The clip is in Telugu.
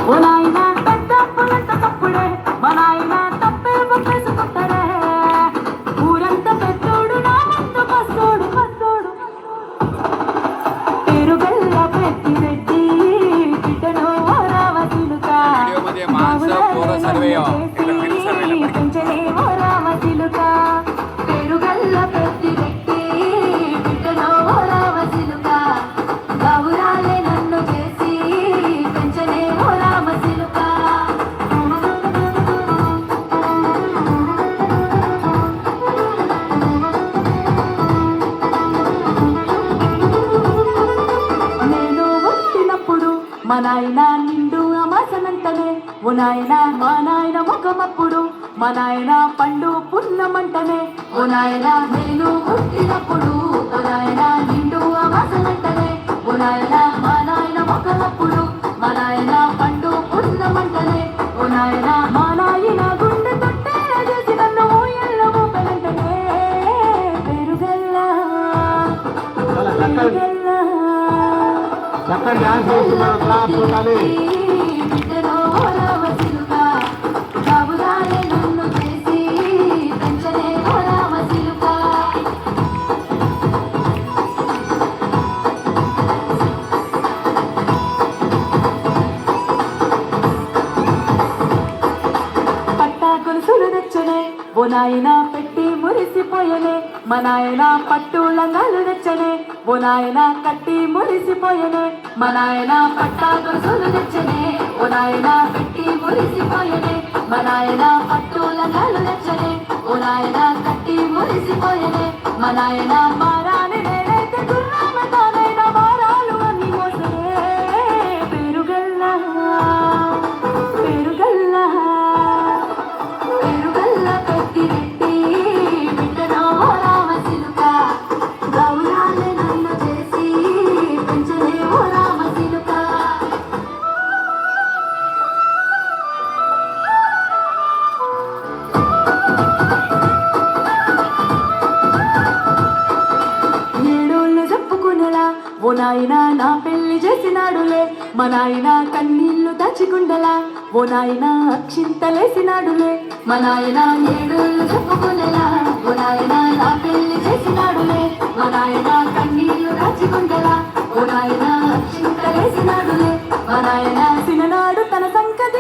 ఓ నాయన పెద్దప్పులంత తప్పుడే మా నాయన తప్పే ఒప్పేసుకుంటాడే ఊరంతా పెద్దోడు నా మంత బస్తోడు బస్తోడు పేరుగల్ల పెట్టి రెడ్డి బిడ్డను రావతిలుక పెంచలే ఓ రావతిలుక పేరుగల్ల పెట్టి రెడ్డి బిడ్డను రావతిలుక గౌరాలే నన్ను చేసి పెంచలే ఓ రామసిలుక నేను పుట్టినప్పుడు మా నాయన నిండు అమాసనంటనే ఓ నాయన మా నాయన ముఖమప్పుడు మా నాయన పండు పున్నమంటనే ఓ నాయన నేను పుట్టినప్పుడు ఓ నాయన నిండు అమాసనంటనే ఓ నాయన మా నాయన ముఖమప్పుడు మా నాయన పండు పున్నమంటనే ఓ నాయన మా నాయన గుండె తొట్టే చేసి నన్ను ఎల్లవో పెనంటనే పెరుగల్ల పెరుగల్ల చక్కగా డాన్స్ చేస్తున్నారు క్లాస్ కొట్టాలి బిడ్డలో రామసిలుక బాబురాలే నన్ను చేసి పెంచలే ఓ రామసిలుక పట్టా గొలుసులు నచ్చనే ఓ నాయన పెట్టి మురిసిపోయనే మా నాయన పట్టు లంగాలు నచ్చనే ఓ నాయన కట్టి మురిసిపోయనే మా నాయన పట్టా గొలుసులు నచ్చనే ఓ నాయన పెట్టి మురిసిపోయనే మా నాయన పట్టు లంగాలు నచ్చనే ఓ నాయన కట్టి మురిసిపోయనే మా నాయన మారాని నేనైతే గుర్రామతానైనా మారాలు అన్ని మోసనే పెరుగల్ల పెరుగల్ల పెరుగల్ల పెట్టి రెడ్డి బిడ్డనో రామసిలుక గౌరాలే నన్ను చేసి పెంచలే ఓ రామసిలుక ఏడోళ్ళు చెప్పుకునేలా ఓ నాయన నా పెళ్లి చేసినాడులే మా నాయన కన్నీళ్లు దాచికుండలా ఓ నాయన అక్షింతలేసినాడులే మా నాయన ఏడోళ్ళు చెప్పుకునేలా ఓ నాయన నా పెళ్లి చేసినాడులే మా నాయన కన్నీళ్లు దాచికుండలా ఓ నాయన అక్షింతలేసినాడులే మా నాయన సిననాడు తన సంకట